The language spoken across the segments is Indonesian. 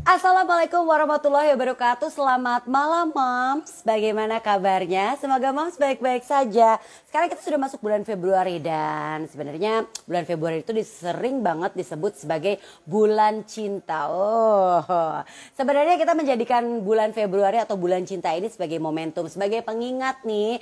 Assalamualaikum warahmatullahi wabarakatuh. Selamat malam Moms. Bagaimana kabarnya? Semoga Moms baik-baik saja. Sekarang kita sudah masuk bulan Februari dan sebenarnya bulan Februari itu sering banget disebut sebagai bulan cinta. Sebenarnya kita menjadikan bulan Februari atau bulan cinta ini sebagai momentum, sebagai pengingat nih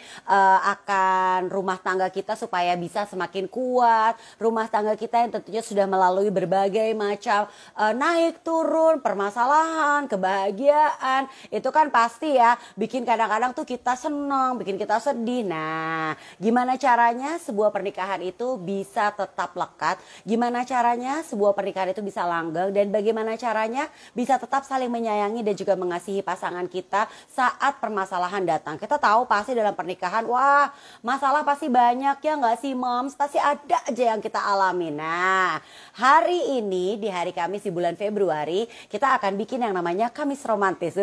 akan rumah tangga kita supaya bisa semakin kuat. Rumah tangga kita yang tentunya sudah melalui berbagai macam naik turun permasalahan, kebahagiaan, itu kan pasti ya bikin kadang-kadang tuh kita senang, bikin kita sedih. Nah, gimana caranya sebuah pernikahan itu bisa tetap lekat? Gimana caranya sebuah pernikahan itu bisa langgeng? Dan bagaimana caranya bisa tetap saling menyayangi dan juga mengasihi pasangan kita saat permasalahan datang? Kita tahu pasti dalam pernikahan, wah masalah pasti banyak ya nggak sih Moms? Pasti ada aja yang kita alami. Nah, hari ini di hari Kamis di bulan Februari kita akan bikin yang namanya Kamis Romantis.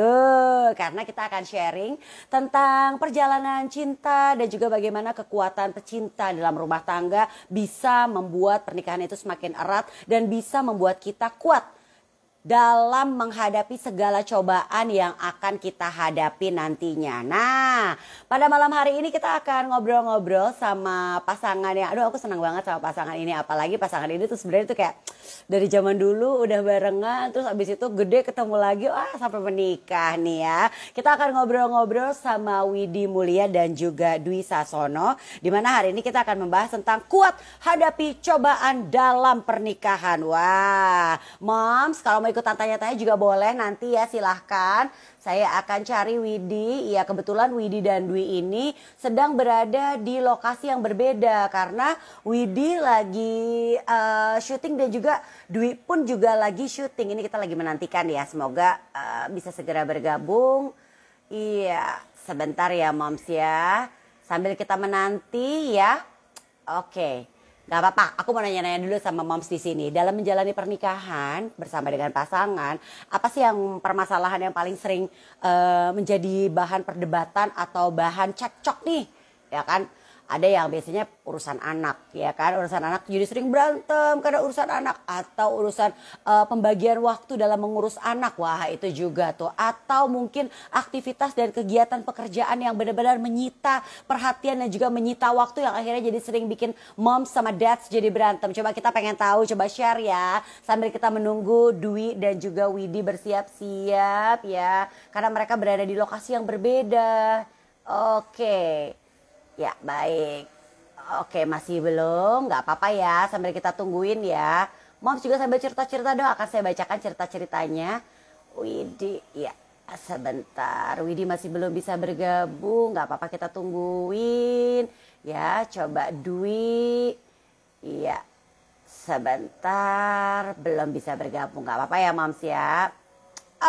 Karena kita akan sharing tentang perjalanan cinta dan juga bagaimana kekuatan pecinta dalam rumah tangga bisa membuat pernikahan itu semakin erat dan bisa membuat kita kuat dalam menghadapi segala cobaan yang akan kita hadapi nantinya. Nah, pada malam hari ini kita akan ngobrol-ngobrol sama pasangan yang, aduh aku senang banget sama pasangan ini. Apalagi pasangan ini tuh sebenarnya tuh kayak dari zaman dulu udah barengan, terus abis itu gede ketemu lagi, wah sampai menikah nih ya. Kita akan ngobrol-ngobrol sama Widi Mulia dan juga Dwi Sasono. Dimana hari ini kita akan membahas tentang kuat hadapi cobaan dalam pernikahan. Wah, Moms kalau mau ikutan tanya-tanya juga boleh nanti ya, silahkan. Saya akan cari Widi. Ya kebetulan Widi dan Dwi ini sedang berada di lokasi yang berbeda. Karena Widi lagi syuting dan juga Dwi pun juga lagi syuting. Ini kita lagi menantikan ya, semoga bisa segera bergabung. Iya sebentar ya Moms ya, sambil kita menanti ya. Oke. Gak apa-apa, aku mau nanya-nanya dulu sama Moms di sini. Dalam menjalani pernikahan bersama dengan pasangan, apa sih yang permasalahan yang paling sering menjadi bahan perdebatan atau bahan cekcok nih? Ya kan? Ada yang biasanya urusan anak, ya kan? Urusan anak jadi sering berantem karena urusan anak, atau urusan pembagian waktu dalam mengurus anak. Wah, itu juga tuh. Atau mungkin aktivitas dan kegiatan pekerjaan yang benar-benar menyita perhatian dan juga menyita waktu yang akhirnya jadi sering bikin Moms sama Dads jadi berantem. Coba kita pengen tahu, coba share ya. Sambil kita menunggu Dwi dan juga Widi bersiap-siap ya. Karena mereka berada di lokasi yang berbeda. Oke. Ya baik. Oke masih belum, nggak apa-apa ya, sambil kita tungguin ya. Moms juga sambil cerita-cerita dong, akan saya bacakan cerita-ceritanya. Widi, ya sebentar, Widi masih belum bisa bergabung, nggak apa-apa kita tungguin. Ya coba Dwi, iya sebentar, belum bisa bergabung, nggak apa-apa ya Moms ya.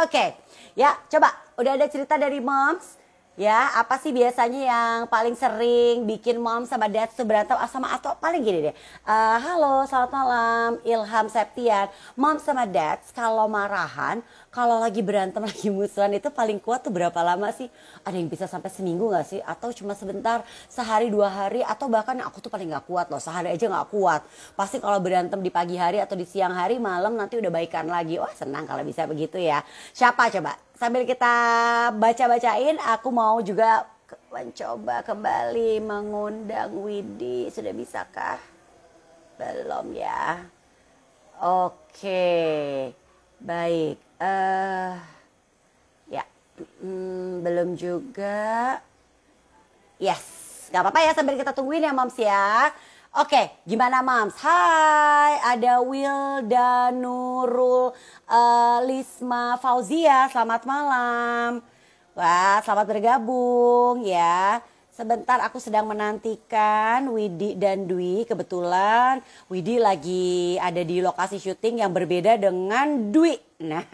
Oke, ya coba, udah ada cerita dari Moms? Ya, apa sih biasanya yang paling sering bikin Mom sama Dad tuh berantem sama, atau paling gini deh. Halo, selamat malam, Ilham Septian. Mom sama Dad kalau marahan, kalau lagi berantem, lagi musuhan itu paling kuat tuh berapa lama sih? Ada yang bisa sampai seminggu gak sih? Atau cuma sebentar, sehari, 2 hari, atau bahkan aku tuh paling gak kuat loh, sehari aja gak kuat. Pasti kalau berantem di pagi hari atau di siang hari, malam nanti udah baikan lagi. Wah senang kalau bisa begitu ya. Siapa coba? Sambil kita baca-bacain, aku mau juga mencoba kembali mengundang Widi. Sudah bisakah? Belum ya. Oke, baik. Ya, belum juga. Yes, gak apa-apa ya sambil kita tungguin ya Moms ya. Oke, gimana Moms? Hai, ada Wilda Nurul Lisma Fauzia, selamat malam. Wah, selamat bergabung ya. Sebentar aku sedang menantikan Widi dan Dwi. Kebetulan Widi lagi ada di lokasi syuting yang berbeda dengan Dwi. Nah,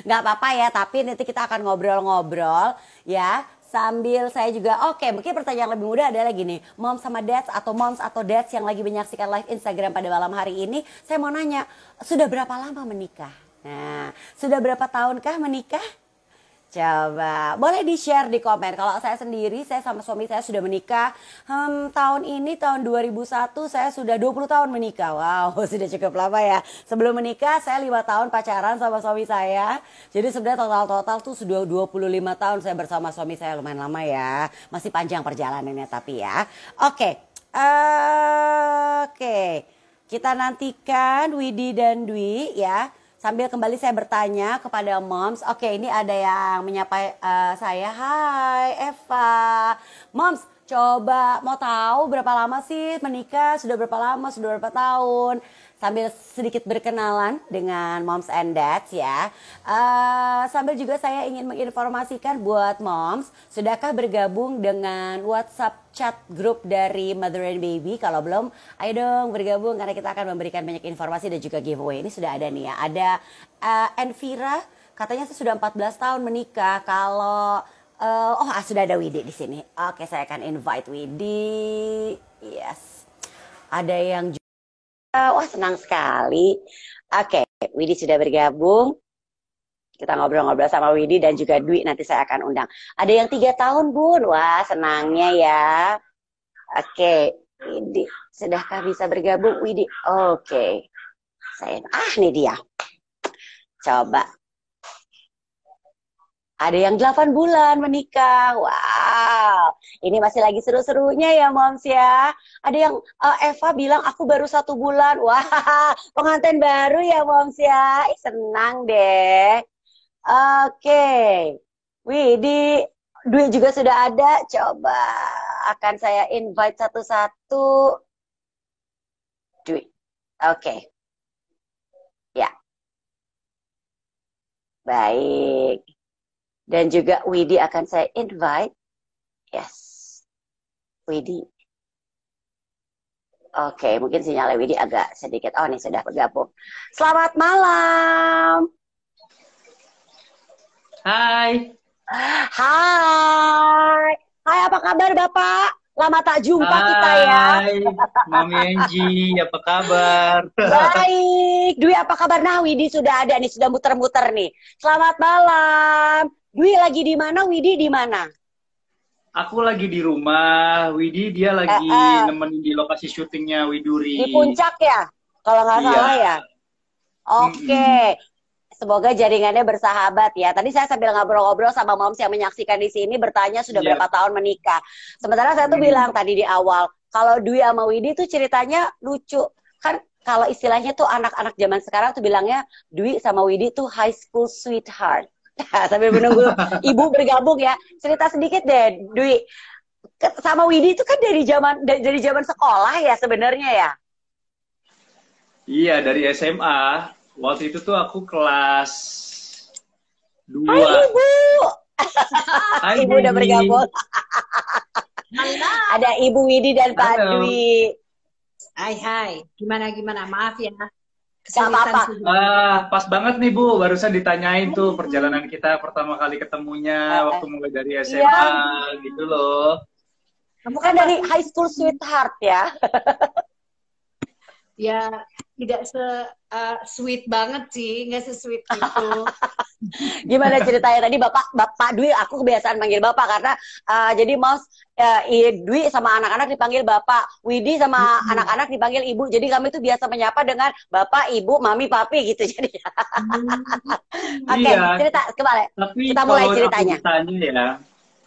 nggak apa-apa ya, tapi nanti kita akan ngobrol-ngobrol ya. Sambil saya juga, oke, mungkin pertanyaan lebih mudah adalah gini, Moms sama Dads atau Moms atau Dads yang lagi menyaksikan live Instagram pada malam hari ini, saya mau nanya, sudah berapa lama menikah? Nah, sudah berapa tahunkah menikah? Coba, boleh di-share di komen. Kalau saya sendiri, saya sama suami saya sudah menikah. Tahun ini, tahun 2001, saya sudah 20 tahun menikah. Wow, sudah cukup lama ya. Sebelum menikah, saya 5 tahun pacaran sama suami saya. Jadi sebenarnya total-total tuh sudah 25 tahun saya bersama suami saya. Lumayan lama ya. Masih panjang perjalanannya tapi ya. Oke, oke. Kita nantikan Widi dan Dwi ya. Sambil kembali saya bertanya kepada moms. Oke, ini ada yang menyapa saya. Hai Eva. Moms, coba mau tahu berapa lama sih menikah? Sudah berapa lama? Sudah berapa tahun? Sambil sedikit berkenalan dengan moms and dads ya. Sambil juga saya ingin menginformasikan buat moms, sudahkah bergabung dengan WhatsApp chat group dari Mother and Baby? Kalau belum, ayo dong bergabung karena kita akan memberikan banyak informasi dan juga giveaway. Ini sudah ada nih ya. Ada Envira, katanya sudah 14 tahun menikah. Kalau sudah ada Widi di sini. Oke, saya akan invite Widi. Yes. Ada yang wah, senang sekali. Oke, Widi sudah bergabung. Kita ngobrol-ngobrol sama Widi dan juga Dwi, nanti saya akan undang. Ada yang 3 tahun, Bun. Wah, senangnya ya. Oke, Widi. Sudahkah bisa bergabung, Widi? Oke. Nih dia. Coba. Ada yang 8 bulan menikah. Wow. Ini masih lagi seru-serunya ya, moms ya. Ada yang Eva bilang aku baru 1 bulan. Wah, pengantin baru ya, moms ya. Senang deh. Oke. Widi, Dwi juga sudah ada. Coba akan saya invite satu-satu. Dwi. Oke. Ya. Baik. Dan juga Widi akan saya invite. Yes. Widi. Oke, mungkin sinyalnya Widi agak sedikit. Oh, ini sudah bergabung. Selamat malam. Hai. Hai. Hai, apa kabar Bapak? Lama tak jumpa kita ya. Hai, Mami Angie, apa kabar? Baik. Dwi, apa kabar? Nah, Widi sudah ada nih, sudah muter-muter nih. Selamat malam. Dwi lagi di mana? Widi di mana? Aku lagi di rumah, Widi dia lagi nemenin di lokasi syutingnya Widuri. Di puncak ya? Kalau nggak salah ya? Oke. Semoga jaringannya bersahabat ya. Tadi saya sambil ngobrol-ngobrol sama moms yang menyaksikan di sini bertanya sudah berapa tahun menikah. Sementara saya tuh bilang tadi di awal, kalau Dwi sama Widi tuh ceritanya lucu. Kan kalau istilahnya tuh anak-anak zaman sekarang tuh bilangnya Dwi sama Widi tuh high school sweetheart. Sambil menunggu ibu bergabung ya. Cerita sedikit deh, Dwi. Sama Widi itu kan dari zaman sekolah ya sebenarnya ya. Iya, dari SMA. Waktu itu tuh aku kelas 2. Hai Ibu. Hai, Ibu udah bergabung. Ada Ibu Widi dan Pak Dwi. Hai. Gimana? Maaf ya. Gak apa-apa. Pas banget nih Bu, barusan ditanyain tuh perjalanan kita pertama kali ketemunya waktu mulai dari SMA gitu loh. Kamu kan dari high school sweetheart ya. Ya, tidak sweet banget sih, nggak se-sweet itu. Gimana ceritanya tadi Bapak Dwi, aku kebiasaan manggil Bapak karena jadi Mas Dwi sama anak-anak dipanggil Bapak, Widi sama anak-anak dipanggil Ibu. Jadi kami tuh biasa menyapa dengan Bapak, Ibu, Mami, Papi gitu jadi. Oke, cerita kembali. Tapi kita mulai ceritanya.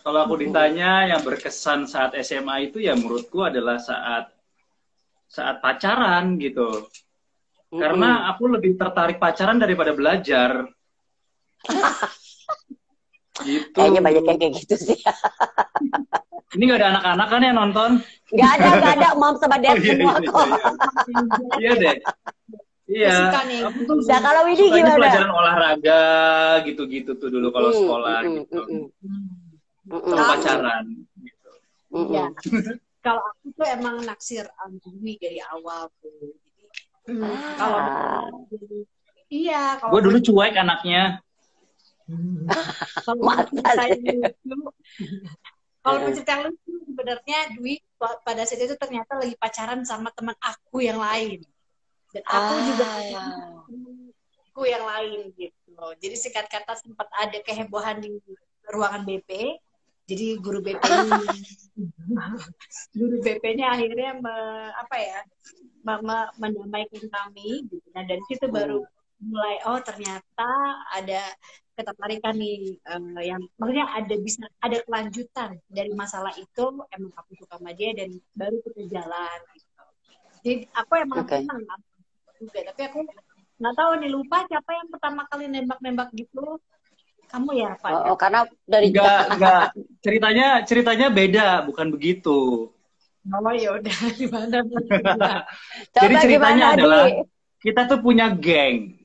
Kalau aku ditanya yang berkesan saat SMA itu ya menurutku adalah saat pacaran gitu. Karena aku lebih tertarik pacaran daripada belajar. Gitu. Kayaknya banyak yang kayak gitu sih. Ini gak ada anak-anak kan yang nonton? Gak ada, mom sama dad semua kok. Iya deh. Iya. Aku tuh kalau Widi gimana? Pelajaran olahraga gitu-gitu tuh dulu kalau sekolah gitu. Kalau pacaran gitu. Iya. Kalau aku tuh emang naksir Dwi dari awal tuh. Kalau gue dulu cuek anaknya. Kalau menceritakan lucu sebenarnya Dwi pada saat itu ternyata lagi pacaran sama teman aku yang lain dan aku juga temanku yang lain gitu. Jadi singkat kata sempat ada kehebohan di ruangan BP. Jadi guru BP-nya akhirnya mendamaikan kami gitu. Nah dari situ baru mulai ternyata ada ketertarikan nih yang maksudnya ada kelanjutan dari masalah itu, emang aku suka sama dia dan baru kita jalan gitu. Jadi aku emang senang juga, tapi aku nggak tahu nih, lupa siapa yang pertama kali nembak-nembak gitu. Kamu ya Pak? Karena dari enggak ceritanya beda, bukan begitu. Oh ya udah, gimana? Jadi ceritanya adalah kita tuh punya geng.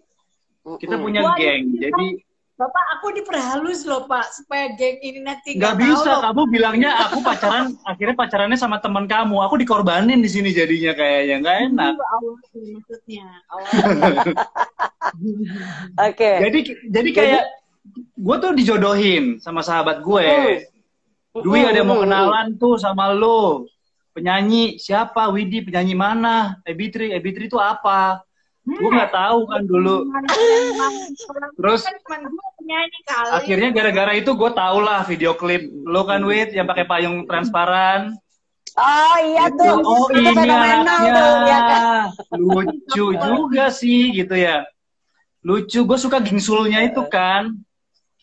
Kita punya geng. Jadi Bapak, aku diperhalus loh Pak, supaya geng ini nanti nggak bisa. Kamu bilangnya aku pacaran, akhirnya pacarannya sama teman kamu. Aku dikorbanin di sini jadinya kayaknya nggak enak. Maksudnya. Oke. Jadi kayak gue tuh dijodohin sama sahabat gue. Dwi ada mau kenalan tuh sama lo. Penyanyi siapa? Widi, penyanyi mana? Ebitri itu apa? Gue nggak tahu kan dulu. Terus akhirnya gara-gara itu gue tau lah video klip lo kan, Wid, yang pakai payung transparan. Oh iya tuh. Oh itu ini fenomenal anaknya. tuh, ya kan? Lucu juga sih gitu ya. Lucu, gue suka gingsulnya itu kan.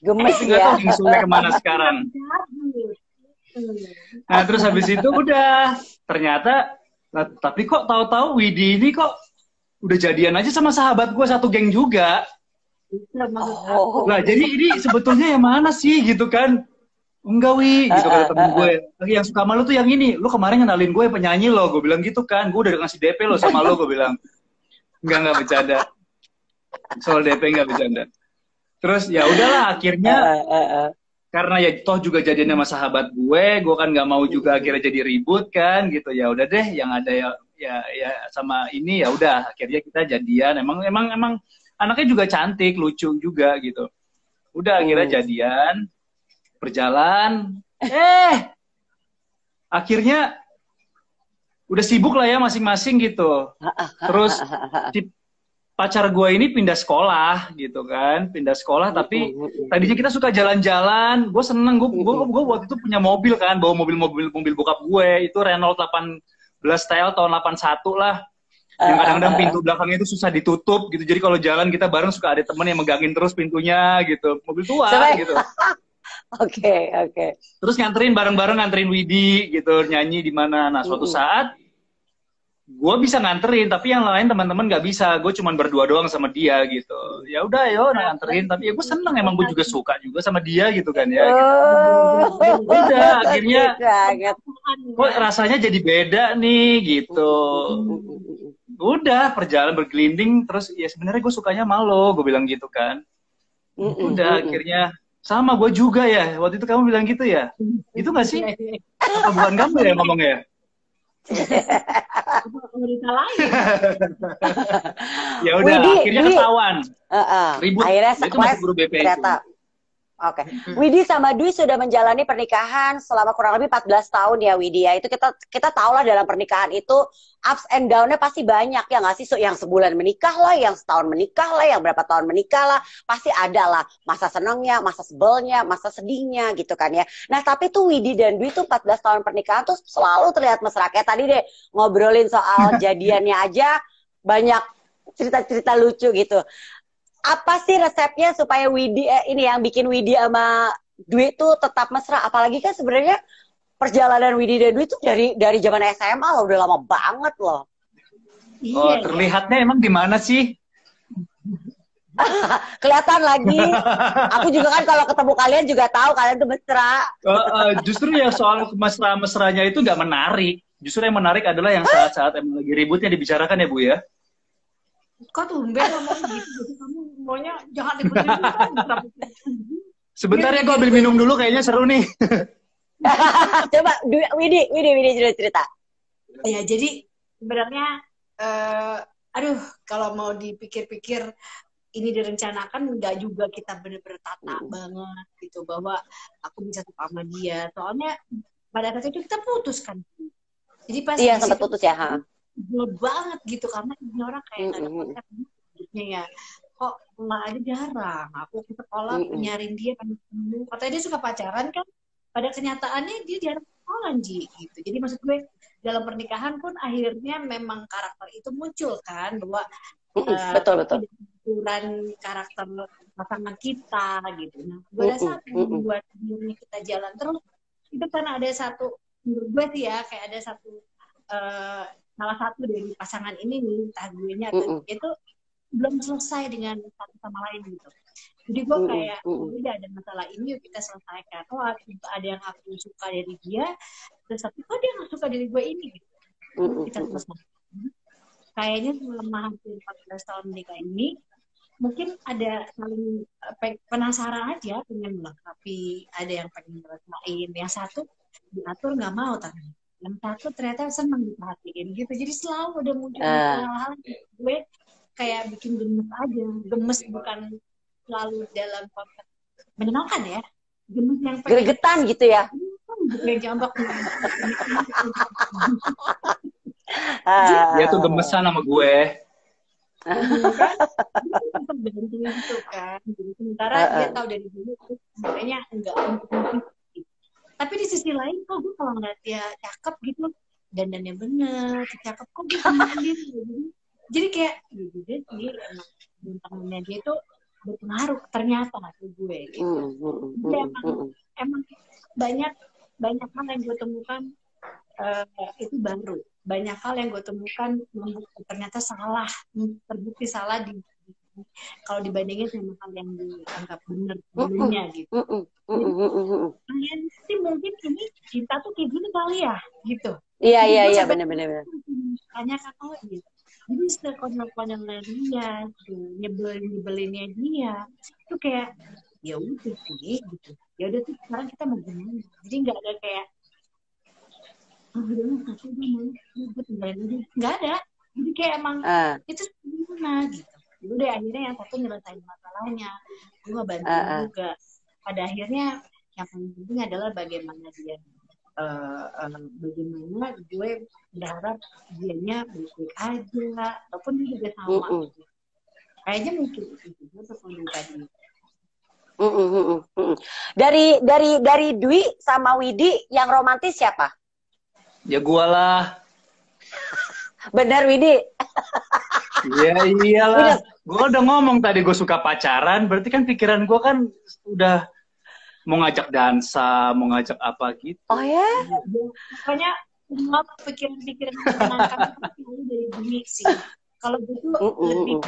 Gemes tapi nggak ya. tahu gingsulnya kemana sekarang. Nah terus habis itu udah ternyata, tapi kok tahu-tahu Widi ini kok udah jadian aja sama sahabat gue satu geng juga. Nah jadi ini sebetulnya yang mana sih gitu kan? Enggak Wi, gitu kata temen gue. Yang suka sama lu tuh yang ini. Lu kemarin ngenalin gue penyanyi lo, gue bilang gitu kan. Gue udah ngasih DP lo sama lo, gue bilang. Enggak bercanda. Soal DP enggak bercanda. Terus ya udahlah akhirnya karena ya toh juga jadian sama sahabat gue kan nggak mau juga akhirnya jadi ribut kan gitu. Ya udah deh, yang ada ya sama ini ya udah akhirnya kita jadian. Emang anaknya juga cantik, lucu juga gitu. Udah akhirnya jadian, berjalan. Akhirnya udah sibuk lah ya masing-masing gitu. Terus pacar gue ini pindah sekolah gitu kan, tapi tadinya kita suka jalan-jalan. Gue seneng, gue waktu itu punya mobil kan, bawa mobil bokap gue itu Renault 18 style tahun 81 lah, yang kadang-kadang pintu belakangnya itu susah ditutup gitu, jadi kalau jalan kita bareng suka ada temen yang megangin terus pintunya gitu, mobil tua gitu. Oke. Terus nganterin Widi gitu, nyanyi di mana. Nah suatu saat gue bisa nganterin, tapi yang lain teman-teman nggak bisa. Gue cuman berdua doang sama dia gitu. Ya udah, nganterin. Tapi ya gue seneng, emang gue juga suka juga sama dia gitu kan ya. Gitu. Udah akhirnya, kok rasanya jadi beda nih gitu. Udah bergelinding terus. Ya sebenarnya gue sukanya sama lo, gue bilang gitu kan. Udah akhirnya sama gue juga ya. Waktu itu kamu bilang gitu ya. Itu nggak sih? Apa bukan kamu ya ngomongnya? Ya udah akhirnya ketahuan. Ribut. Akhirnya itu masuk guru BP ternyata. Oke. Widi sama Dwi sudah menjalani pernikahan selama kurang lebih 14 tahun ya Widi ya. Itu kita tahu lah dalam pernikahan itu ups and down-nya pasti banyak ya nggak sih? Yang sebulan menikah lah, yang setahun menikah lah, yang berapa tahun menikah lah. Pasti ada lah masa senangnya, masa sebelnya, masa sedihnya gitu kan ya. Nah tapi tuh Widi dan Dwi tuh 14 tahun pernikahan tuh selalu terlihat mesra. Kayak tadi deh ngobrolin soal jadiannya aja banyak cerita-cerita lucu gitu. Apa sih resepnya supaya Widi ini yang bikin Widi sama Dwi tuh tetap mesra? Apalagi kan sebenarnya perjalanan Widi dan Dwi tuh dari zaman SMA loh, udah lama banget loh. Oh, terlihatnya emang di mana sih? Kelihatan lagi. Aku juga kan kalau ketemu kalian juga tahu kalian tuh mesra. Justru ya soal mesra-mesranya itu nggak menarik. Justru yang menarik adalah yang saat-saat emang lagi ributnya dibicarakan ya Bu ya. Kok tumben ngomong gitu? Kamu maunya jangan dibenerin. Sebentar ya, gue ambil minum dulu, kayaknya seru nih. Coba Widi cerita. Ya jadi sebenarnya, kalau mau dipikir-pikir ini direncanakan, nggak juga kita bener-bener tata banget gitu bahwa aku bisa suka sama dia. Soalnya pada saat itu kita putus kan. Jadi pas sempat putus ya. Banget gitu karena ini orang kayak nggak ada konsep hidupnya ya, kok sekolah aja jarang. Aku ke sekolah nyariin dia kan ketemu. Katanya dia suka pacaran kan. Pada kenyataannya dia jarang sekolah Ji gitu. Jadi maksud gue dalam pernikahan pun akhirnya memang karakter itu muncul kan bahwa betul betul. ukuran karakter pasangan kita gitu. Nah, gue rasa membuat dirinya kita jalan terus itu karena ada satu menurut gue sih ya kayak ada satu salah satu dari pasangan ini nih entah gue nya atau dia itu belum selesai dengan satu sama lain gitu. Jadi gue kayak udah ada masalah ini yuk kita selesaikan. Oh ada yang aku suka dari dia, terus tapi kok dia nggak suka dari gue ini gitu. Kita selesaikan. Kayaknya selama hampir 14 tahun menikah ini mungkin ada saling penasaran aja pengen melengkapi, ada yang pengen ngerasain, yang satu diatur nggak mau tapi yang satu ternyata senang diperhatiin gitu. Jadi selalu ada muncul hal-hal gue kayak bikin gemes bukan selalu dalam konteks menyenangkan ya, gemes yang gregetan gitu ya. Gue jambak dia tuh gemesan sama gue. Gitu kan. Jadi sementara dia tahu dari dulu sebenarnya enggak untuk tapi di sisi lain kok gue kalau ngeliat dia cakep gitu dandannya bener, cakep kok gue sendiri. Jadi kayak gitu deh sih emang bintangnya dia tuh berpengaruh ternyata ke gue gitu. Emang banyak hal yang gue temukan itu baru. Banyak hal yang gue temukan ternyata salah, terbukti salah kalau dibandingin sama hal yang dianggap benar sebelumnya gitu. Kalian sih mungkin ini cinta tuh kayak gini kali ya gitu. Iya benar. Tanya kakak gitu. Jadi sekonyol-konyolnya dia, nyebelinnya dia, itu kayak ya udah sih gitu. Ya udah tuh sekarang kita mau gimana? Jadi nggak ada kayak nggak ada. Jadi kayak emang itu gimana gitu. Jadi udah akhirnya yang satu nyelesain masalahnya, gue ngebantuin juga. Pada akhirnya yang paling penting adalah bagaimana dia bagaimana gue berharap dianya baik-baik aja ataupun dia juga sama kayaknya mungkin itu juga sesuatu tadi. Dari Dwi sama Widi yang romantis siapa? Ya gue lah. Benar Widi. Iya iyalah. Gue udah ngomong tadi gue suka pacaran, berarti kan pikiran gue kan udah mau ngajak dansa, mau ngajak apa gitu. Oh ya? Pokoknya semua pikiran-pikiran menyenangkan itu dari Dwi sih. Kalau gitu lebih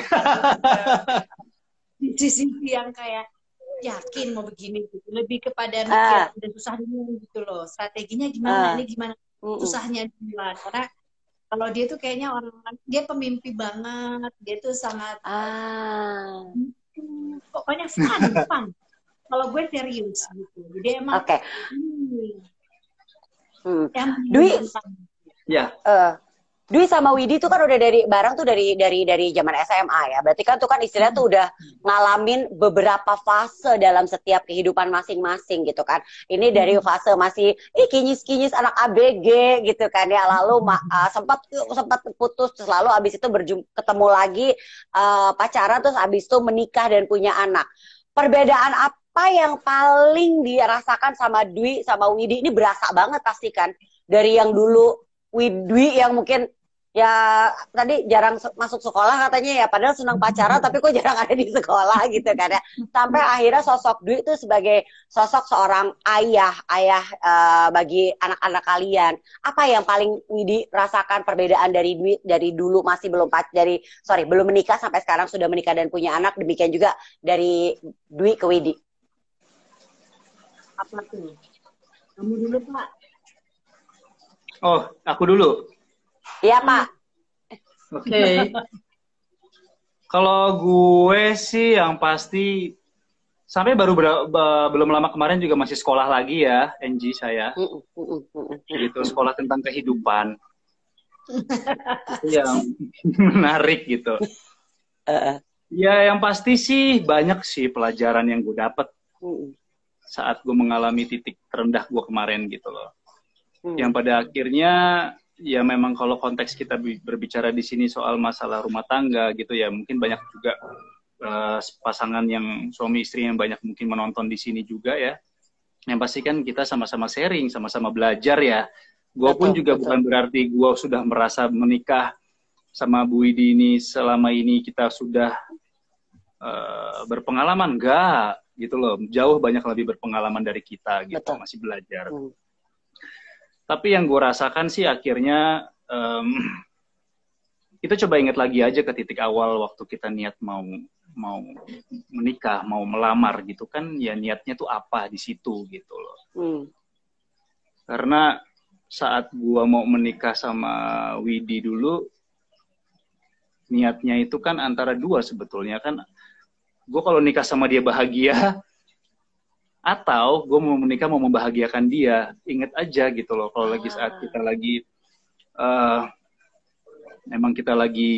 di sisi yang kayak yakin mau begini gitu. Lebih kepada mikir udah susah dulu gitu loh. Strateginya gimana, ini gimana susahnya duluan. Karena kalau dia tuh kayaknya orang dia pemimpi banget. Dia tuh sangat pokoknya fun. Kalau gue serius gitu. Jadi emang Dwi ya. Dwi sama Widi tuh kan udah dari zaman SMA ya. Berarti kan tuh kan istilah tuh udah ngalamin beberapa fase dalam setiap kehidupan masing-masing gitu kan. Ini dari fase masih kinyis-kinyis anak ABG gitu kan ya. Lalu sempat putus, terus lalu abis itu ketemu lagi pacaran, terus abis itu menikah dan punya anak. Perbedaan apa yang paling dirasakan sama Dwi sama Widi? Ini berasa banget pasti kan. Dari yang dulu Dwi yang mungkin ya tadi jarang masuk sekolah katanya ya, padahal senang pacaran tapi kok jarang ada di sekolah gitu kan ya. Sampai akhirnya sosok Dwi itu sebagai sosok seorang ayah bagi anak-anak kalian. Apa yang paling Widi rasakan perbedaan dari Dwi dari dulu masih belum menikah sampai sekarang sudah menikah dan punya anak, demikian juga dari Dwi ke Widi? Apa tuh? Kamu dulu Pak. Oh, aku dulu. Iya Pak. Oke. Kalau gue sih yang pasti sampai belum lama kemarin juga masih sekolah lagi ya, NG saya. Gitu, sekolah tentang kehidupan. Itu yang menarik gitu. Ya yang pasti sih banyak sih pelajaran yang gue dapet saat gue mengalami titik terendah gue kemarin gitu loh. Yang pada akhirnya ya memang kalau konteks kita berbicara di sini soal masalah rumah tangga gitu ya, mungkin banyak juga pasangan yang suami istri yang banyak mungkin menonton di sini juga ya. Yang pasti kan kita sama-sama sharing, sama-sama belajar ya. Gue pun juga bukan berarti gue sudah merasa menikah sama Bu Widi ini selama ini kita sudah berpengalaman, enggak gitu loh. Jauh banyak lebih berpengalaman dari kita gitu, masih belajar. Tapi yang gue rasakan sih akhirnya kita coba ingat lagi aja ke titik awal waktu kita niat mau menikah, mau melamar gitu kan, ya niatnya tuh apa di situ gitu loh. Karena saat gua mau menikah sama Widi dulu, niatnya itu kan antara dua sebetulnya kan. Gue kalau nikah sama dia bahagia, atau gue mau menikah mau membahagiakan dia. Ingat aja gitu loh, kalau lagi saat kita lagi memang kita lagi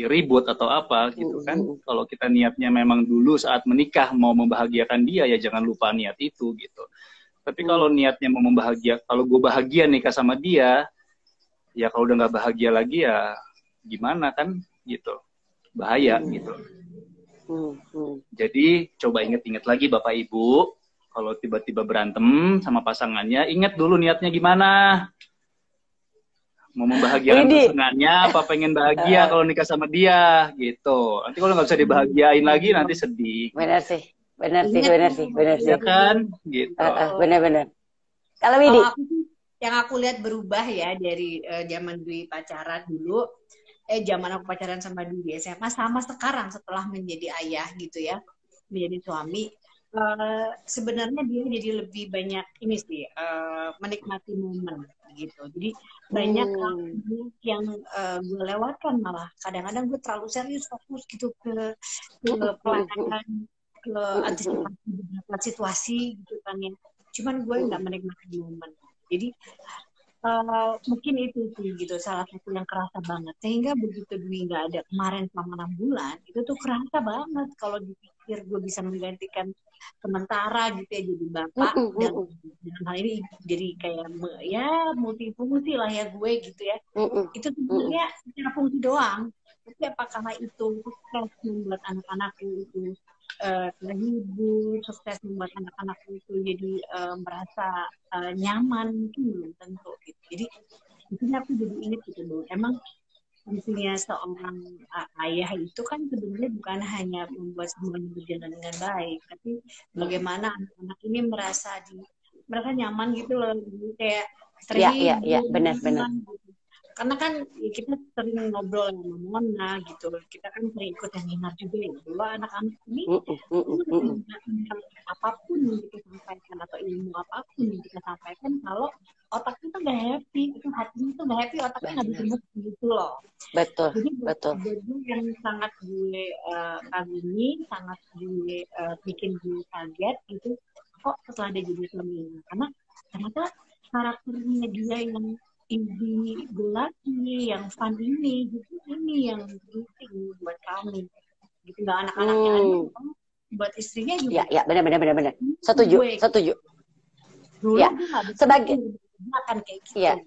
ribut atau apa gitu kan. Kalau kita niatnya memang dulu saat menikah mau membahagiakan dia, ya jangan lupa niat itu gitu. Tapi kalau niatnya mau kalau gue bahagia nikah sama dia, ya kalau udah nggak bahagia lagi ya gimana kan gitu. Bahaya gitu. Jadi coba inget-inget lagi Bapak Ibu, kalau tiba-tiba berantem sama pasangannya, ingat dulu niatnya gimana. Mau membahagiakan pasangannya apa pengen bahagia kalau nikah sama dia gitu. Nanti kalau nggak bisa dibahagiain lagi nanti sedih. Benar sih. Ya kan gitu. Benar. Kalau Widi, yang aku lihat berubah ya dari zaman Dwi pacaran dulu, zaman aku pacaran sama Dwi SMA sama sekarang setelah menjadi ayah gitu ya, menjadi suami. Sebenarnya dia jadi lebih banyak ini sih, menikmati momen gitu. Jadi banyak yang gue lewatkan, malah kadang-kadang gue terlalu serius fokus gitu ke pelayanan, ke antisipasi beberapa situasi gitu kan ya. Cuman gue nggak menikmati momen. Jadi mungkin itu sih gitu salah satu yang kerasa banget, sehingga begitu Dwi nggak ada kemarin selama 6 bulan itu tuh kerasa banget kalau dipikir gue bisa menggantikan sementara gitu ya jadi bapak dan dalam hal ini jadi kayak ya multifungsi lah ya gue gitu ya. Itu sebenarnya secara fungsi doang, tapi apakah itu sukses membuat anak-anakku itu terhibur, sukses membuat anak-anakku itu jadi merasa nyaman, mungkin belum tentu gitu. Jadi di sini aku jadi ingat gitu loh, emang fungsinya seorang ayah itu kan sebenarnya bukan hanya membuat semuanya berjalan dengan baik, tapi bagaimana anak-anak ini merasa nyaman gitu loh, kayak terhibur. Iya, benar. Gitu. Karena kan ya, kita sering ngobrol sama Mona gitu, kita kan sering ikut seminar juga ya, bahwa anak-anak ini apapun yang kita sampaikan atau ilmu apapun yang kita sampaikan, kalau otaknya tuh nggak happy, itu hatinya tuh nggak happy, otaknya nggak bisa gitu loh. Betul. Jadi yang sangat gue kagumi, sangat gue bikin gue kaget itu kok setelah dia jadi suami, karena ternyata karakternya dia yang ini gelapnya, yang fun ini, gitu, ini yang penting buat kami, gitu. Nggak anak-anaknya aja, buat istrinya juga. Ya, benar. Setuju. Dulu ya, sebagai kayak gitu. Ya.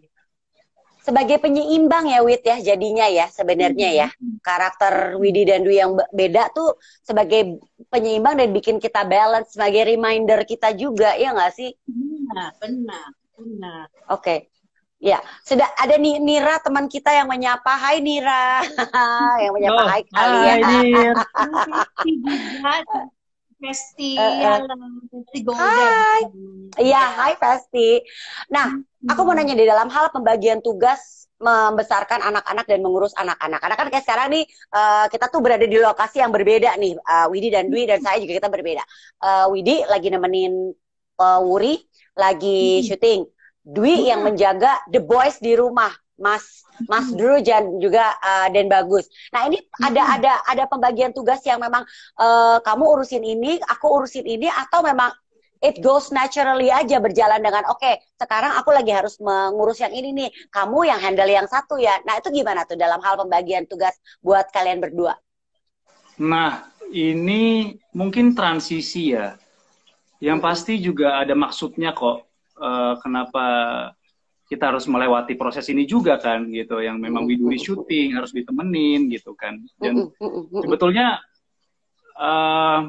Sebagai penyeimbang ya Wid ya jadinya ya sebenarnya ya. Karakter Widi dan Dwi yang beda tuh sebagai penyeimbang dan bikin kita balance, sebagai reminder kita juga, ya nggak sih? Benar. Oke. Ya, sudah ada nih Nira teman kita yang menyapa. Hai Nira. Yang menyapa hai kalian. Festi, hai. Iya, hai Festi. Nah, aku mau nanya di dalam hal pembagian tugas membesarkan anak-anak dan mengurus anak-anak. Karena kan kayak sekarang nih kita tuh berada di lokasi yang berbeda nih. Widi dan Dwi dan saya juga kita berbeda. Widi lagi nemenin Wuri lagi syuting. Dwi yang menjaga The Boys di rumah, Mas Drew dan juga Den Bagus. Nah ini ada pembagian tugas yang memang kamu urusin ini, aku urusin ini, atau memang it goes naturally aja berjalan dengan oke, sekarang aku lagi harus mengurus yang ini nih, kamu yang handle yang satu ya. Nah itu gimana tuh dalam hal pembagian tugas buat kalian berdua? Nah ini mungkin transisi ya, yang pasti juga ada maksudnya kok. Kenapa kita harus melewati proses ini juga kan gitu, yang memang widuri syuting harus ditemenin gitu kan, dan sebetulnya eh,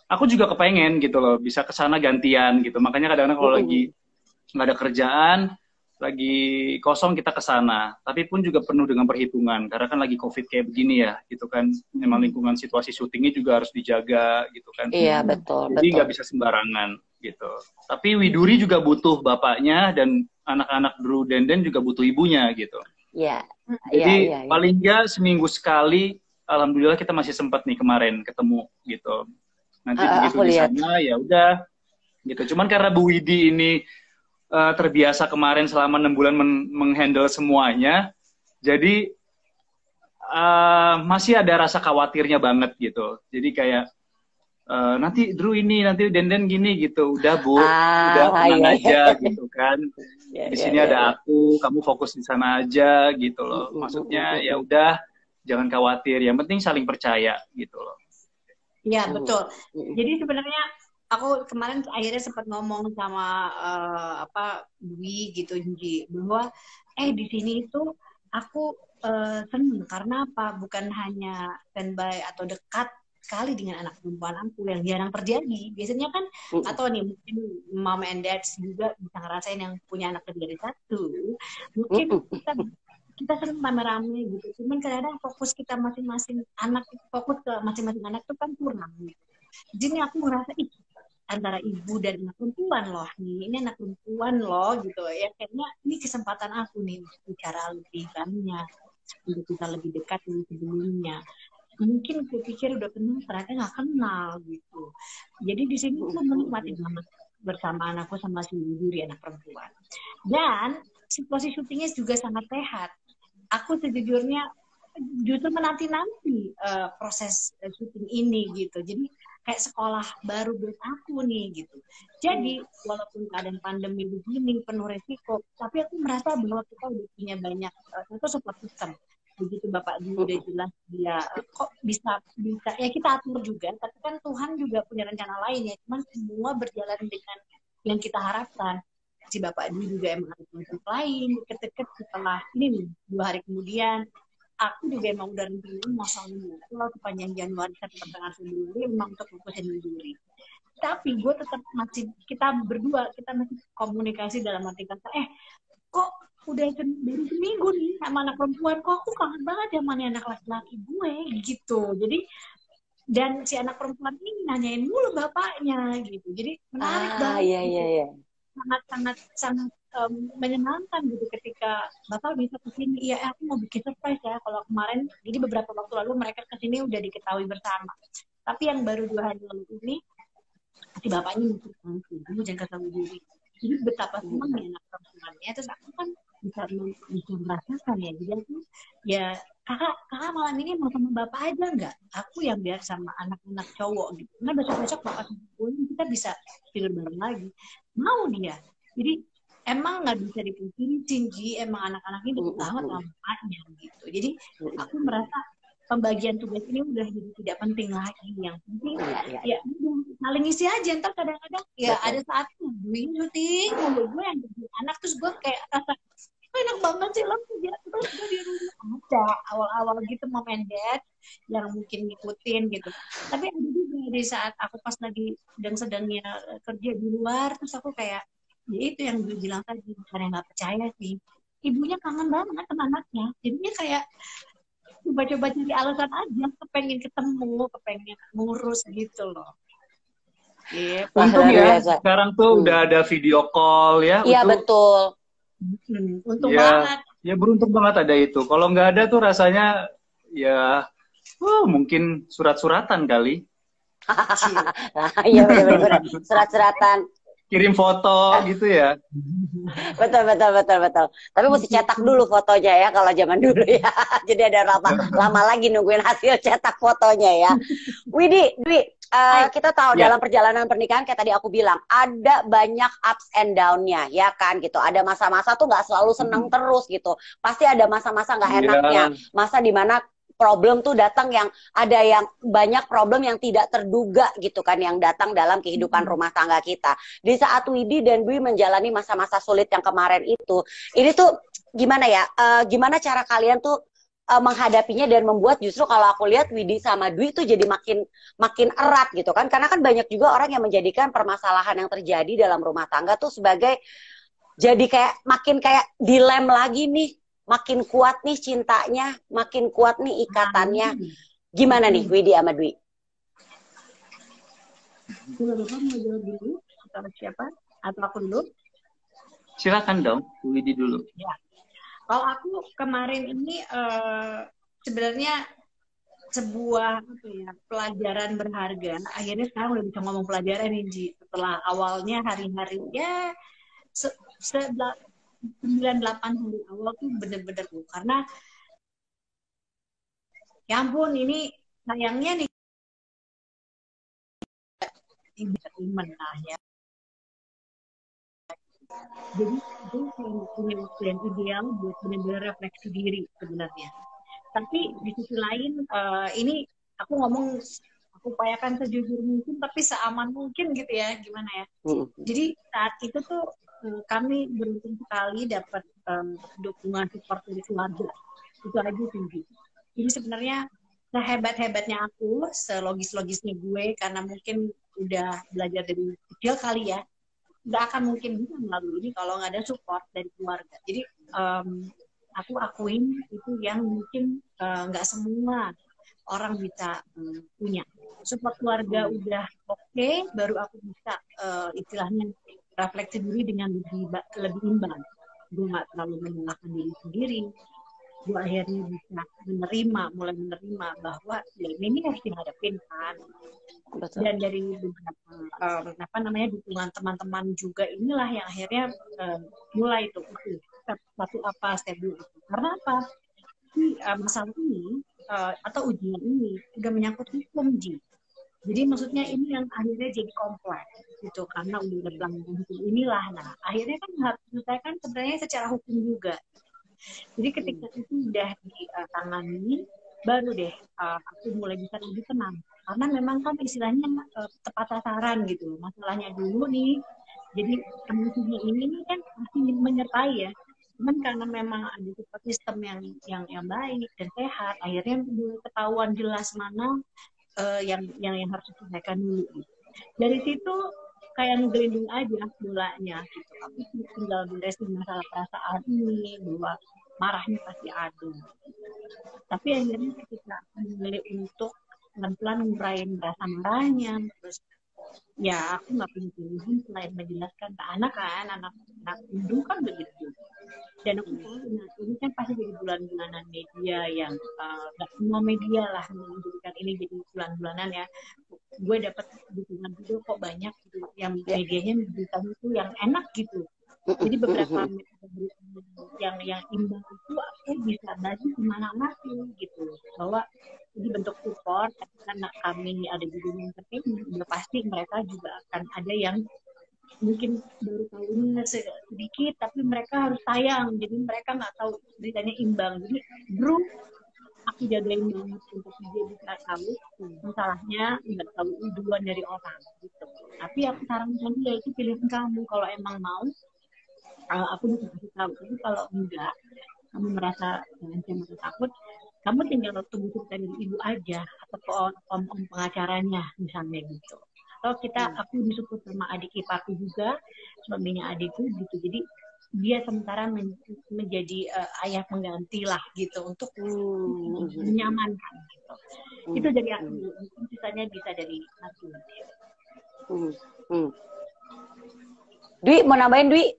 aku juga kepengen gitu loh bisa ke sana gantian gitu. Makanya kadang-kadang kalau lagi nggak ada kerjaan, lagi kosong kita ke sana. Tapi pun juga penuh dengan perhitungan karena kan lagi COVID kayak begini ya, gitu kan. Memang lingkungan situasi syutingnya juga harus dijaga gitu kan. Iya, betul, Jadi nggak betul. bisa sembarangan gitu. Tapi Widuri juga butuh bapaknya dan anak-anak Drew Denden juga butuh ibunya gitu. Iya, iya, Jadi iya, iya. paling nggak seminggu sekali, alhamdulillah kita masih sempat nih kemarin ketemu gitu. Nanti begitu Aku di lihat. sana ya udah gitu. Cuman karena Bu Widi ini terbiasa kemarin selama 6 bulan menghandle semuanya, jadi masih ada rasa khawatirnya banget gitu. Jadi kayak nanti Drew ini, nanti Denden gini gitu. Udah Bu, udah tenang Iya, aja iya. gitu kan. Iya, Di iya, sini iya, iya. ada aku, kamu fokus di sana aja gitu loh. Maksudnya ya udah, jangan khawatir. Yang penting saling percaya gitu loh. Iya, betul. Jadi sebenarnya aku kemarin akhirnya sempat ngomong sama Dwi gitu, Ji, bahwa di sini itu aku seneng karena apa? Bukan hanya standby atau dekat sekali dengan anak perempuan aku yang jarang terjadi. Biasanya kan atau nih mungkin mom and dad juga bisa ngerasain yang punya anak lebih dari satu. Mungkin kita sering rame-rame gitu. Cuman kadang-kadang fokus kita masing-masing anak, fokus ke masing-masing anak itu kan kurang gitu. Jadi aku ngerasa antara ibu dan anak perempuan loh nih, ini anak perempuan loh gitu ya, kayaknya ini kesempatan aku nih untuk bicara lebih banyak, untuk bisa lebih dekat dari sebelumnya. Mungkin aku pikir udah kenal, ternyata nggak kenal gitu. Jadi di sini aku menikmati banget bersama anakku sama si Widuri anak perempuan. Dan situasi syutingnya juga sangat sehat. Aku sejujurnya justru menanti-nanti proses syuting ini gitu. Jadi kayak sekolah baru buat aku nih gitu. Jadi walaupun keadaan pandemi begini penuh resiko, tapi aku merasa bahwa kita udah punya banyak satu support system. Begitu Bapak dulu udah jelas dia kok bisa ya kita atur juga, tapi kan Tuhan juga punya rencana lain ya. Cuman semua berjalan dengan yang kita harapkan. Si Bapak dulu juga emang ada project lain deket-deket setelah ini 2 hari kemudian. Aku juga emang udah rencanain mau kalau sepanjang Januari sampai pertengahan Februari memang untuk fokusin Widuri. Tapi gue tetap masih, kita berdua kita masih komunikasi dalam arti kata kok udah baru seminggu nih sama anak perempuan, kok aku kangen banget sama anak laki-laki gue gitu. Jadi dan si anak perempuan ini nanyain mulu bapaknya gitu. Jadi menarik banget. Iya, iya, iya. Sangat menyenangkan gitu ketika Bapak bisa kesini. Iya, aku mau bikin surprise ya. Kalau kemarin, jadi beberapa waktu lalu mereka kesini udah diketahui bersama. Tapi yang baru 2 hari lalu ini, si bapaknya mikir, kamu jangan kasih tahu diri. Jadi betapa senangnya anak perempuannya. Terus aku kan bisa merasakan ya. Jadi aku ya kakak malam ini mau sama bapak aja nggak? Aku yang biar sama anak-anak cowok gitu. Nah besok-besok bapak sama kita bisa tidur bareng lagi. Mau dia. Jadi emang nggak bisa dipungkiri, Cinci, emang anak-anak ini dekat banget sama bapaknya gitu. Jadi aku merasa pembagian tugas ini udah jadi tidak penting lagi. Yang penting ya saling isi aja. Ntar kadang-kadang ya ada saat gue syuting, gue yang jadi anak, terus gue kayak rasa enak banget sih lo kerja terus gue di rumah. Ada awal-awal gitu momen dad yang mungkin ngikutin gitu. Tapi ada juga di saat aku pas lagi sedang-sedangnya kerja di luar, terus aku kayak ya itu yang gue bilang tadi, bukan yang nggak percaya sih, ibunya kangen banget sama anaknya, jadinya kayak coba-coba cari alasan aja, kepengen ketemu, kepengen ngurus gitu loh. Yep. Untung ya sekarang tuh udah ada video call ya. Iya betul. Untung banget. Ya beruntung banget ada itu. Kalau nggak ada tuh rasanya ya mungkin surat-suratan kali. Iya benar-benar surat-suratan. Kirim foto gitu ya. Betul. Tapi mesti cetak dulu fotonya ya kalau zaman dulu ya. Jadi ada lama lagi nungguin hasil cetak fotonya ya. Dwi, kita tahu dalam perjalanan pernikahan kayak tadi aku bilang ada banyak ups and down-nya ya kan gitu. Ada masa-masa tuh nggak selalu seneng terus gitu. Pasti ada masa-masa nggak enaknya. Masa dimana problem tuh datang yang ada yang banyak problem yang tidak terduga gitu kan yang datang dalam kehidupan rumah tangga kita. Di saat Widi dan Dwi menjalani masa-masa sulit yang kemarin itu, ini tuh gimana ya? Gimana cara kalian tuh menghadapinya dan membuat justru kalau aku lihat Widi sama Dwi itu jadi makin erat gitu kan, karena kan banyak juga orang yang menjadikan permasalahan yang terjadi dalam rumah tangga tuh sebagai jadi kayak makin kayak dilem lagi nih, makin kuat nih cintanya, makin kuat nih ikatannya. Gimana nih Widi sama Dwi? Bapak mau jawab dulu atau siapa? Atau aku dulu? Silakan dong, Widi dulu. Ya. Kalau aku kemarin ini sebenarnya sebuah pelajaran berharga. Akhirnya sekarang udah bisa ngomong pelajaran nih, Ji. Setelah awalnya hari-harinya 9-8 hari awal tuh bener-bener tuh. Karena ya ampun, ini sayangnya nih bisa iman lah ya. Jadi itu punya waktu yang ideal buat benar-benar refleksi diri sebenarnya. Tapi di sisi lain ini aku upayakan sejujur mungkin tapi seaman mungkin gitu ya, gimana ya. Jadi saat itu tuh kami beruntung sekali dapat dukungan support dari keluarga. Itu aja tinggi. Jadi sebenarnya sehebat-hebatnya aku, selogis-logisnya gue, karena mungkin udah belajar dari kecil kali ya, nggak akan mungkin bisa melalui ini kalau nggak ada support dari keluarga. Jadi aku akuin itu yang mungkin nggak semua orang bisa punya. Support keluarga udah oke, baru aku bisa istilahnya refleksi diri dengan lebih imbang. Gue nggak terlalu menyalahkan diri sendiri. Gue akhirnya bisa mulai menerima bahwa ya ini harus dihadapin kan. Betul. Dan dari beberapa dukungan teman-teman juga inilah yang akhirnya mulai tuh step step dulu. Karena apa? Masalah ini atau ujian ini udah menyangkut hukum, Ji. Jadi maksudnya ini yang akhirnya jadi kompleks gitu, karena udah pelanggaran hukum inilah. Nah akhirnya kan harus diselesaikan sebenarnya secara hukum juga. Jadi ketika itu udah ditangani, baru deh aku mulai bisa lebih tenang. Karena memang kan istilahnya tepat sasaran gitu. Masalahnya dulu nih, jadi emosinya ini kan pasti menyertai ya. Cuman karena memang ada support system yang baik dan sehat, akhirnya mulai ketahuan jelas mana yang harus diselesaikan dulu. Dari situ kayak ngegelinding aja bolanya gitu. Aku tinggal beresin masalah perasaan ini, bahwa marahnya pasti ada. Tapi akhirnya ketika memilih untuk pelan-pelan ngurain rasa marahnya, terus ya aku nggak punya pilihan selain menjelaskan ke anak dulu kan begitu. Dan aku tahu ini kan pasti jadi bulan-bulanan media yang nggak semua media lah menjadikan ini jadi bulan-bulanan ya. Gue dapat dukungan video kok banyak gitu yang medianya beritanya itu yang enak gitu. Jadi beberapa yang imbang itu aku bisa bagi kemana-mana gitu, bahwa ini bentuk support karena kami ada di dunia entertainment, udah pasti mereka juga akan ada yang mungkin baru tahunya sedikit tapi mereka harus sayang, jadi mereka nggak tahu beritanya imbang. Jadi bro, aku jagain banget untuk dia bisa tahu masalahnya, nggak tahu duluan dari orang gitu. Tapi aku sarankan dia itu pilihan kamu, kalau emang mau aku bisa kasih tahu. Tapi kalau enggak, kamu merasa terancam atau takut, kamu tinggal tunggu cerita dari ibu aja atau ke om pengacaranya misalnya gitu. Atau aku disupport sama adik iparku juga, suaminya adikku gitu. Jadi dia sementara menjadi ayah pengganti lah gitu untuk menyamankan gitu. Itu dari aku. Sisanya bisa dari aku. Dwi mau nambahin Dwi?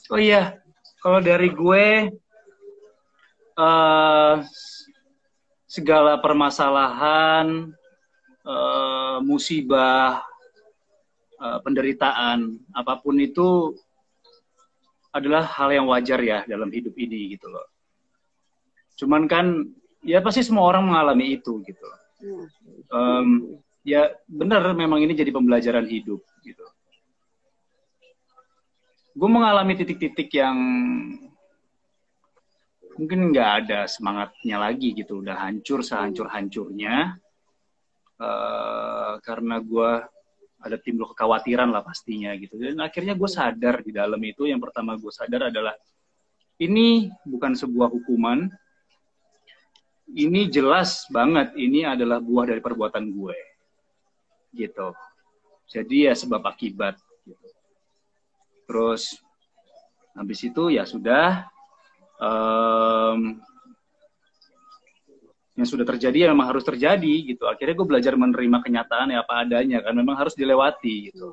Oh iya, kalau dari gue segala permasalahan, musibah, penderitaan, apapun itu adalah hal yang wajar ya dalam hidup ini gitu loh. Cuman kan ya pasti semua orang mengalami itu gitu. Ya benar, memang ini jadi pembelajaran hidup gitu. Gue mengalami titik-titik yang mungkin nggak ada semangatnya lagi gitu, udah hancur sehancur-hancurnya karena gue ada timbul kekhawatiran lah pastinya gitu. Dan akhirnya gue sadar di dalam itu, yang pertama gue sadar adalah ini bukan sebuah hukuman, ini jelas banget ini adalah buah dari perbuatan gue, gitu. Jadi ya sebab akibat. Gitu. Terus habis itu ya sudah, yang sudah terjadi ya memang harus terjadi gitu. Akhirnya gue belajar menerima kenyataan ya apa adanya kan, memang harus dilewati gitu.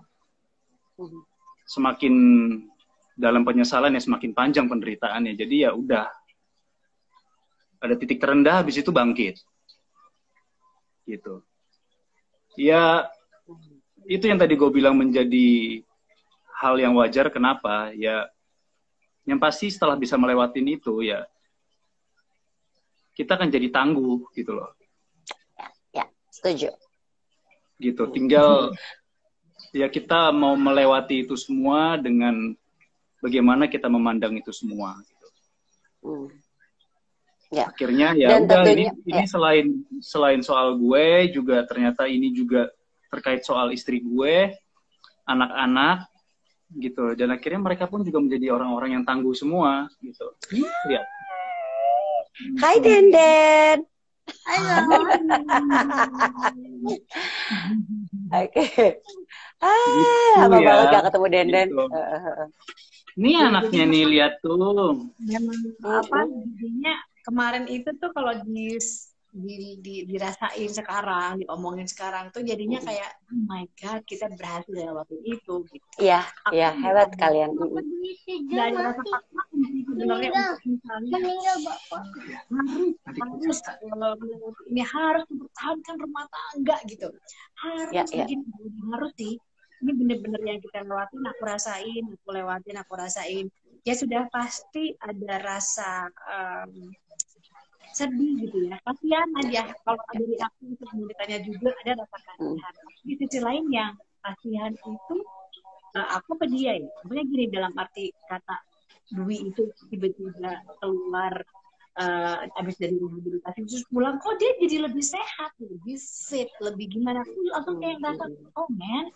Semakin dalam penyesalan ya semakin panjang penderitaannya. Jadi ya udah, ada titik terendah habis itu bangkit gitu. Ya itu yang tadi gue bilang menjadi hal yang wajar. Kenapa ya, yang pasti setelah bisa melewatin itu ya kita akan jadi tangguh gitu loh. Ya, setuju. Gitu, tinggal ya kita mau melewati itu semua dengan bagaimana kita memandang itu semua. Gitu. Ya. Akhirnya ya dan udah, tentunya, ini selain soal gue juga ternyata ini juga terkait soal istri gue, anak-anak gitu. Dan akhirnya mereka pun juga menjadi orang-orang yang tangguh semua gitu. Ya. Hai Denden. Halo. Oke. Gitu Lama ya. banget gak ketemu Denden. Gitu. Ini anaknya nih, lihat tuh. Memang apa jadinya kemarin itu tuh kalau dirasain sekarang, diomongin sekarang tuh jadinya kayak oh my god, kita berhasil lewatin itu gitu. Iya, iya, hebat kalian. Nggak ada rasa takut sebenarnya untuk misalnya ini harus mempertahankan rumah tangga gitu, harus begini, harus sih. Ini bener-bener yang kita lewatin, aku rasain. Ya sudah pasti ada rasa sedih gitu ya, kasihan aja kalau dari aku untuk ditanya juga ada rasa kasihan. Di sisi lain yang kasihan itu aku ke dia ya, sebenarnya gini, dalam arti kata Dwi itu tiba-tiba keluar abis dari rehabilitasi terus pulang, kok dia jadi lebih sehat, lebih fit, lebih gimana, aku langsung kayak ngerasa oh man,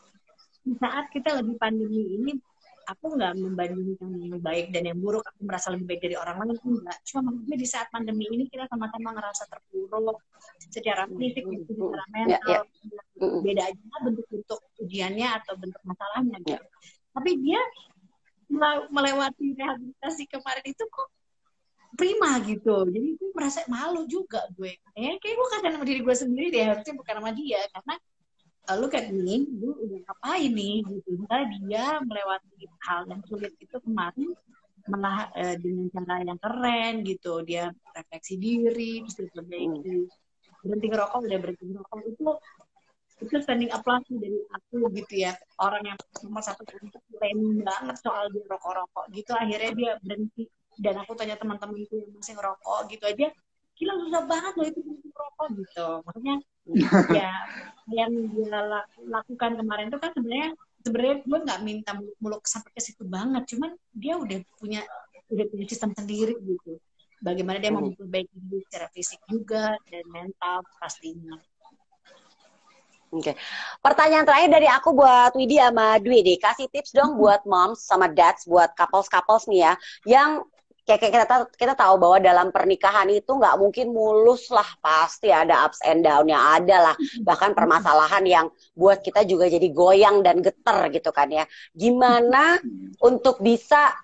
di saat kita lagi pandemi ini aku nggak membandingkan yang baik dan yang buruk, aku merasa lebih baik dari orang lain, enggak. Cuma maksudnya di saat pandemi ini kita sama-sama ngerasa terpuruk secara fisik, secara mental. Beda aja bentuk-bentuk ujiannya atau bentuk masalahnya gitu. Tapi dia melewati rehabilitasi kemarin itu kok prima gitu. Jadi gue merasa malu juga gue. Kayak gue kasihan sama diri gue sendiri deh, harusnya bukan sama dia, karena look at me, gue udah ngapain nih gitu. Misalnya dia melewati hal yang sulit itu kemarin malah dengan cara yang keren gitu. Dia refleksi diri, terus diperbaiki, berhenti ngerokok, udah berhenti ngerokok, itu standing applause dari aku gitu ya. Orang yang nomor satu itu keren banget soal dia rokok-rokok gitu, akhirnya dia berhenti. Dan aku tanya teman-temanku yang masih ngerokok gitu aja, gila susah banget loh itu berhenti ngerokok gitu. Maksudnya ya yang dia lakukan kemarin itu kan sebenarnya gue nggak minta muluk sampai ke situ banget, cuman dia udah punya sistem sendiri gitu, bagaimana dia mau memperbaiki diri secara fisik juga dan mental pastinya. Oke. Pertanyaan terakhir dari aku buat Widi sama Dwi deh, kasih tips dong buat moms sama dads, buat couples nih ya, yang kayak kita tahu bahwa dalam pernikahan itu nggak mungkin mulus lah, pasti ada ups and down-nya, ada lah bahkan permasalahan yang buat kita juga jadi goyang dan geter gitu kan ya. Gimana untuk bisa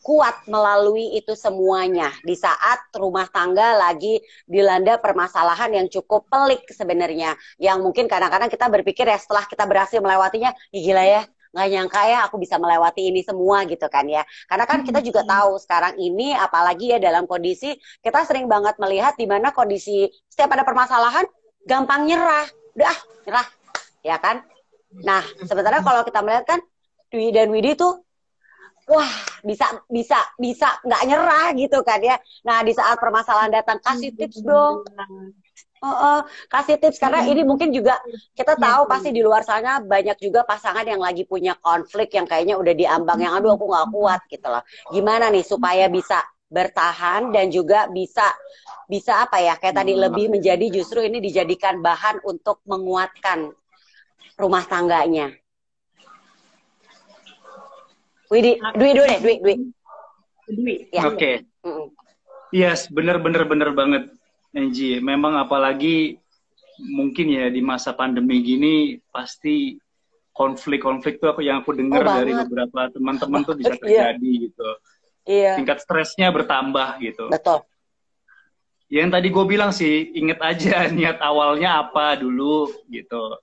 kuat melalui itu semuanya di saat rumah tangga lagi dilanda permasalahan yang cukup pelik sebenarnya, yang mungkin kadang-kadang kita berpikir ya setelah kita berhasil melewatinya, gila ya, nggak nyangka ya aku bisa melewati ini semua gitu kan ya. Karena kan kita juga tahu sekarang ini apalagi ya dalam kondisi kita sering banget melihat di mana kondisi setiap ada permasalahan gampang nyerah, udah nyerah ya kan. Nah sebenarnya kalau kita melihat kan Dwi dan Widi tuh wah bisa nggak nyerah gitu kan ya. Nah di saat permasalahan datang, kasih tips dong. Kasih tips, karena ini mungkin juga kita tahu pasti di luar sana banyak juga pasangan yang lagi punya konflik yang kayaknya udah diambang yang aduh aku nggak kuat gitu loh. Gimana nih supaya bisa bertahan dan juga bisa apa ya, kayak tadi lebih menjadi justru ini dijadikan bahan untuk menguatkan rumah tangganya. Dwi dulu deh, Dwi. Ya. Oke. Yes, bener banget. Angie, memang apalagi mungkin ya di masa pandemi gini pasti konflik-konflik tuh yang aku Oh dengar dari banget, beberapa teman-teman tuh banget, bisa iya, terjadi gitu. iya, Tingkat stresnya bertambah gitu. betul. Yang tadi gue bilang sih, inget aja niat awalnya apa dulu gitu.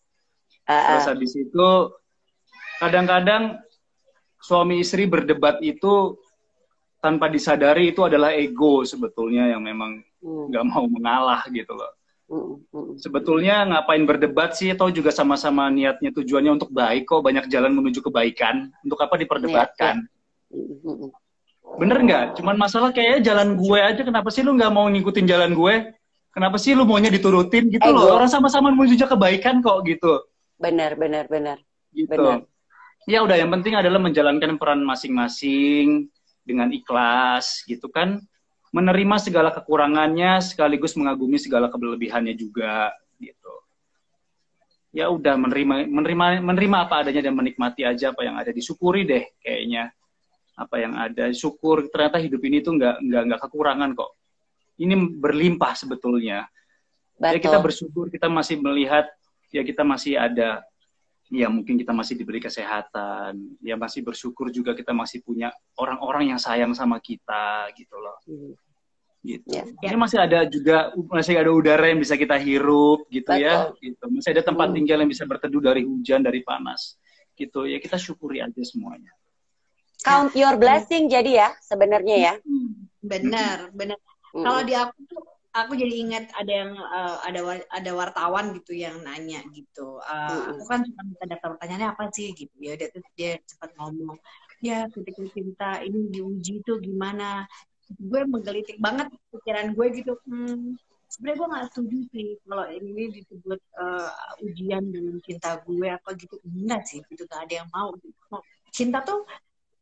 Terus Ah, ah. habis itu kadang-kadang suami istri berdebat itu tanpa disadari itu adalah ego sebetulnya yang memang Hmm, nggak mau mengalah gitu loh. hmm, hmm, Sebetulnya ngapain berdebat sih? Atau juga sama-sama niatnya tujuannya untuk baik kok. Banyak jalan menuju kebaikan. Untuk apa iya, iya. diperdebatkan? Hmm, hmm, hmm. Bener nggak? Cuman masalah kayaknya jalan gue aja. Kenapa sih lu nggak mau ngikutin jalan gue? Kenapa sih lu maunya diturutin gitu loh? Orang Ego, sama-sama menuju kebaikan kok gitu. benar, benar, benar, Gitu. benar. Ya udah, yang penting adalah menjalankan peran masing-masing dengan ikhlas gitu kan. Menerima segala kekurangannya sekaligus mengagumi segala kelebihannya juga gitu. Ya udah, menerima apa adanya dan menikmati aja apa yang ada, disyukuri deh kayaknya apa yang ada, syukur ternyata hidup ini tuh nggak kekurangan kok, ini berlimpah sebetulnya. Ya kita Betul. bersyukur kita masih melihat, ya kita masih ada, ya mungkin kita masih diberi kesehatan, ya masih bersyukur juga kita masih punya orang-orang yang sayang sama kita gitu loh. Hmm, Gitu. ya, Ini masih ada juga, masih ada udara yang bisa kita hirup gitu ya, betul. gitu. Masih ada tempat Hmm. tinggal yang bisa berteduh dari hujan, dari panas. Gitu ya, kita syukuri aja semuanya. Nah, Count your blessing jadi ya sebenarnya ya. benar, benar. Hmm, Kalau di aku tuh, aku jadi ingat ada yang ada wartawan gitu yang nanya gitu. Aku kan suka ada pertanyaannya apa sih gitu ya. Dia cepat ngomong, ya ketika cinta ini diuji tuh gimana? Gue menggelitik banget pikiran gue gitu. Sebenarnya gue nggak setuju sih kalau ini disebut ujian dalam cinta gue apa gitu. Enggak sih, gitu gak ada yang mau. Gitu. Cinta tuh,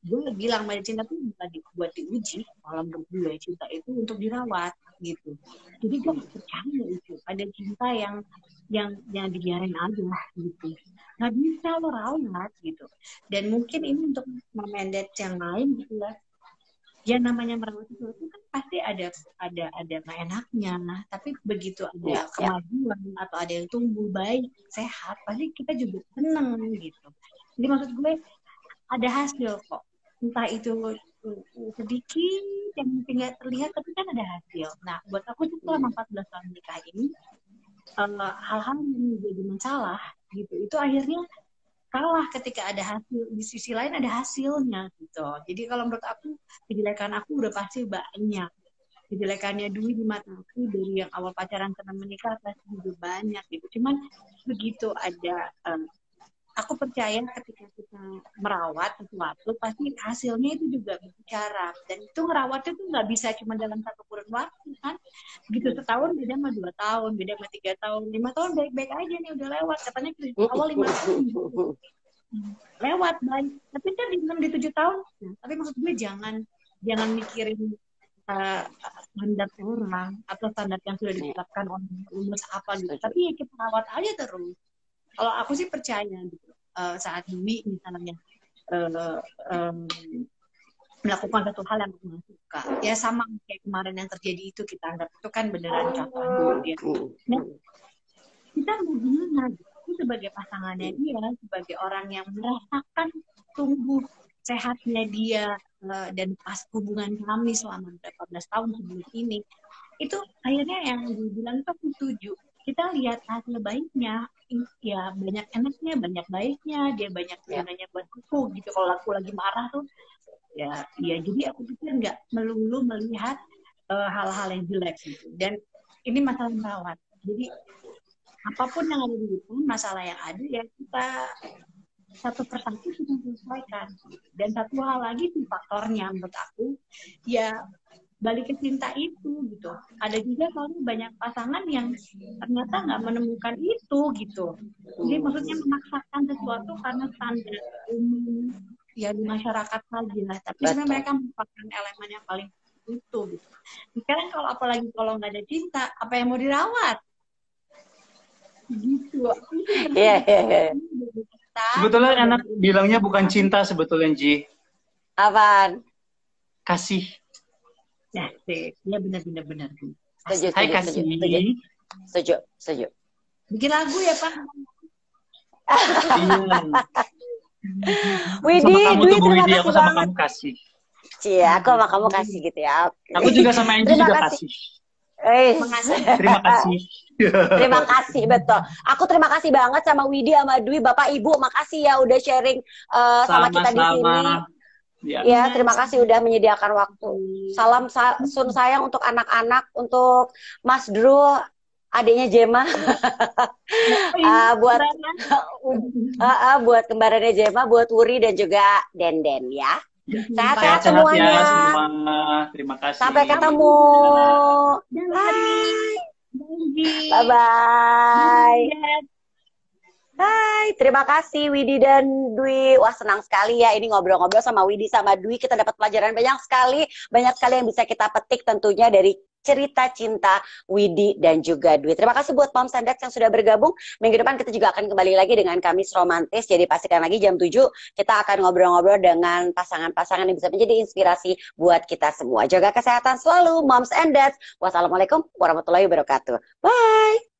gue bilang sama cinta tuh bukan dibuat diuji. Malam berdua, cinta itu untuk dirawat gitu. Jadi gue gak percaya itu ada cinta yang dibiarin aja gitu, nggak bisa lo rawat gitu. Dan mungkin ini untuk memendet yang lain gitu lah, ya namanya merawat sesuatu kan pasti ada nggak enaknya. Nah, tapi begitu ya, ada ya. kemajuan atau ada yang tumbuh baik sehat, pasti kita juga seneng gitu. Jadi maksud gue ada hasil kok, entah itu sedikit yang mungkin nggak terlihat tapi kan ada hasil. Nah buat aku tuh selama 14 tahun nikah ini, hal-hal yang menjadi masalah gitu itu akhirnya kalah ketika ada hasil, di sisi lain ada hasilnya gitu. Jadi kalau menurut aku kejelekan aku udah pasti banyak, kejelekannya Dwi di mata aku dari yang awal pacaran sampai menikah pasti juga banyak gitu. Cuman begitu ada aku percaya ketika kita merawat sesuatu pasti hasilnya itu juga berbicara, dan itu merawatnya tuh nggak bisa cuma dalam satu kurun waktu kan gitu. Setahun beda sama 2 tahun, beda sama 3 tahun, 5 tahun baik-baik aja nih udah lewat katanya awal 5 tahun gitu. Lewat baik, tapi kan di 6 di 7 tahun. Nah, tapi maksud gue jangan mikirin standar orang atau standar yang sudah ditetapkan oleh umur apa gitu, tapi ya kita rawat aja terus. Kalau aku sih percaya gitu, saat Dwi misalnya melakukan satu hal yang aku nggak suka, ya sama kayak kemarin yang terjadi itu, kita anggap itu kan beneran contoh gitu ya. Nah, kita mau gimana gitu? Aku sebagai pasangannya dia, sebagai orang yang merasakan tumbuh sehatnya dia, dan pas hubungan kami selama 14 tahun sebelum ini, itu akhirnya yang dibilang itu aku setuju. Kita lihat hasil baiknya, ya banyak enaknya, banyak baiknya, dia banyak gunanya buat aku gitu. Kalau aku lagi marah tuh, ya jadi aku pikir nggak melulu melihat hal-hal yang jelek gitu. Dan ini masalah merawat. Jadi apapun yang ada di depan, masalah yang ada ya kita satu persatu kita selesaikan. Dan satu hal lagi tuh faktornya menurut aku, ya balik ke cinta itu gitu. Ada juga soalnya banyak pasangan yang ternyata nggak menemukan itu gitu. Jadi maksudnya memaksakan sesuatu karena standar umum ya di masyarakat saja. Tapi sebenarnya mereka merupakan elemen yang paling itu gitu. Sekarang kalau apalagi kalau nggak ada cinta, apa yang mau dirawat? Gitu. Iya. Sebetulnya enak bilangnya bukan cinta sebetulnya, Ji. Apaan? Kasih. Nah, ya benar-benar. Setuju, Hai setuju, setuju, setuju, kasih. setuju, setuju. Bikin lagu ya Pak. Iya. Widi, Sama kamu Dwi, tuh Bu terima Widi, kasih aku sama banget. kamu kasih. Cie, aku sama kamu kasih gitu ya. Aku juga sama Angie Terima juga kasih. kasih. Makasih. Terima kasih. Terima kasih, betul. Aku terima kasih banget sama Widi sama Dwi, Bapak Ibu, makasih ya udah sharing sama kita di sini. Sama-sama. Ya. Ya, terima kasih udah menyediakan waktu. Salam sun sayang untuk anak-anak, untuk Mas Drew, adiknya Jema, buat buat kembarannya Jema, buat Wuri dan juga Denden ya. Sehat-sehat Sehat-sehat semuanya. ya semua. Terima kasih. Sampai ketemu. Bye bye. Hai, terima kasih Widi dan Dwi. Wah, senang sekali ya ini ngobrol-ngobrol sama Widi sama Dwi. Kita dapat pelajaran banyak sekali yang bisa kita petik tentunya dari cerita cinta Widi dan juga Dwi. Terima kasih buat Moms and Dads yang sudah bergabung. Minggu depan kita juga akan kembali lagi dengan Kamis Romantis. Jadi pastikan lagi jam 7 kita akan ngobrol-ngobrol dengan pasangan-pasangan yang bisa menjadi inspirasi buat kita semua. Jaga kesehatan selalu, Moms and Dads. Wassalamualaikum warahmatullahi wabarakatuh. Bye.